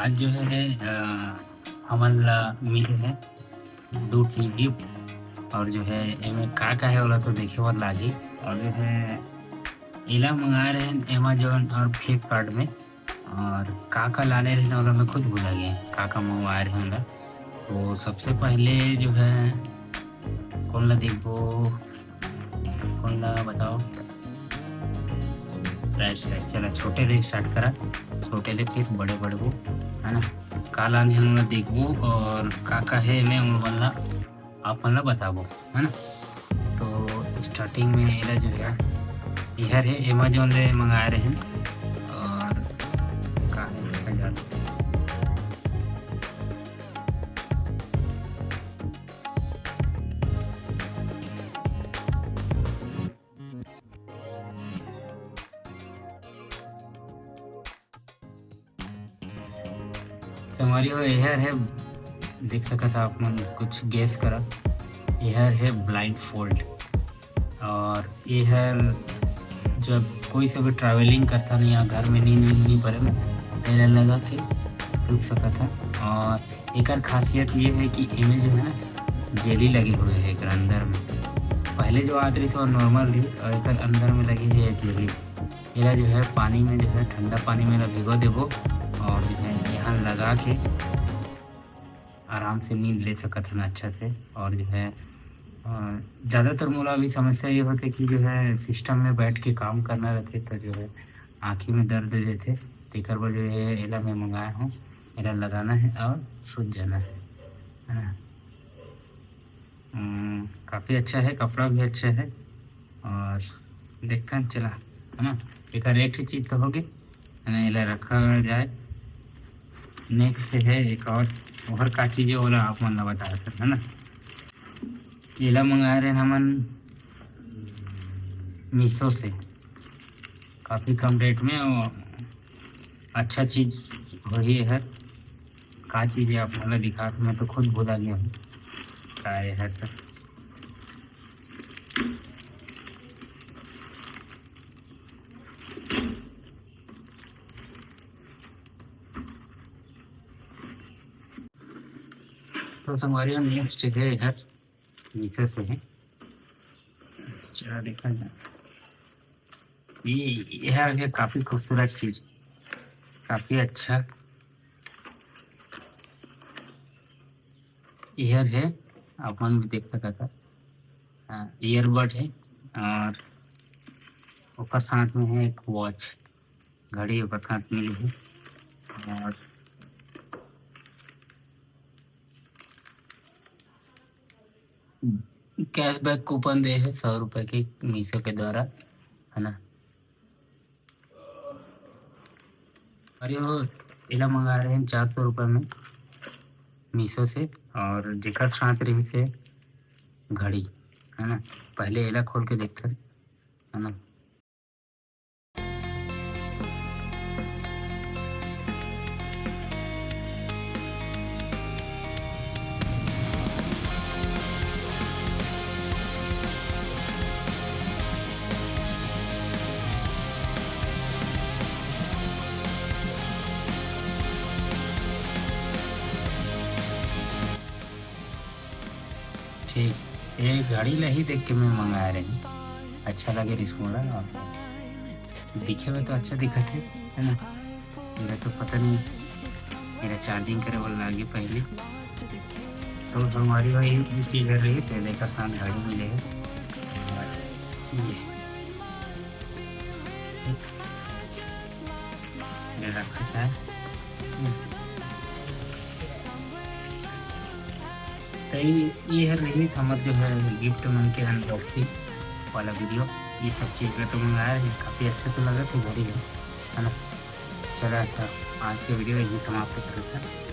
आज जो है हमन ला मिले है 2 ठी गिफ्ट और जो है एमे का है ओला तो देखे बर लागही। और जो है एला मंगाए रहे अमेज़न और फ्लिपकार्ट में। और का लाने रहे ओला मैं खुद भुला गया का मंगवाए रहे ओला। तो सबसे पहले जो है कौन ला देखबो, कौन ला बताओ। राइट चला छोटे ले स्टार्ट करा, छोटे ले फिर बड़े बड़े वो है ना। का लाने हम लोग देखबो और का है मैं उन वाला आप मन ला बताबो है ना। तो स्टार्टिंग में एला जो है यह है अमेज़न ले मंगाए रहे और का है देखा जाए। तो हमारी वो एयर है, देख सका था आप मन कुछ गेस करा। एयर है ब्लाइंड फोल्ड और एयर जब कोई से भी ट्रैवलिंग करता नहीं या घर में नींद नहीं पड़े ना एयर लगा के रुक सका था। और एक खासियत ये है कि इमेज जो है ना जेली लगे हुए है एक अंदर में। पहले जो आती रही वो नॉर्मल रही और एक अंदर में लगी है जेली। मेरा जो है पानी में जो है ठंडा पानी में भिगो देबो और जो है यहाँ लगा के आराम से नींद ले सकत है अच्छा से। और जो है ज़्यादातर मोला अभी समस्या ये होती कि जो है सिस्टम में बैठ के काम करना रहते तो जो है आँखी में दर्द देते। तेकर पर जो है एला मैं मंगाया हूँ, एला लगाना है और सूझ जाना है ना। काफ़ी अच्छा है, कपड़ा भी अच्छा है और देखता हैं चला है ना। एक एक ही चीज़ तो होगी है ना, एला रखा जाए। नेक्स्ट है एक और का चीज़ है बोला आप मन ला बता सकते है ना। एला मंगाए रहे हमन मीशो से काफ़ी कम रेट में और अच्छा चीज़ वही है। का चीज़ है आप मला दिखा, मैं तो खुद भुला गया हूँ का है सर। तो हमारे नेक्स्ट है यार मीशो से है। चला देखा जाए, ये है काफ़ी खूबसूरत चीज़, काफ़ी अच्छा ईयर है। आप मन भी देख सका था। हाँ ईयरबड है और ऊपर साथ में है एक वॉच, घड़ी ऊपर साथ मिली है। और कैशबैक कूपन दे है 100 रुपये की मीशो के द्वारा है ना। और ये वो एला मंगा रहे हैं 400 रुपये में मीशो से। और जेकर साथ रही से घड़ी है ना, पहले एला खोल के देखते है ना। ठीक, ये घड़ी ला ही देख के मैं मंगाया रही, अच्छा लगे रिस्मोला और दिखे में तो अच्छा दिखत है ना। मेरा तो पता नहीं, मेरा चार्जिंग करे वाला लागे पहले तो हमारी वही चीज़ कर रही है। पहले का साथ घड़ी मिले है और ये रखा जाए। तो ये है रही हमारे जो है गिफ्ट मन के अनबॉक्सिंग वाला वीडियो। ये सब चीज़ तो मंगाया है, काफ़ी अच्छा तो लगा तो घड़ी है ना। चला था आज के वीडियो यही समाप्त करता है।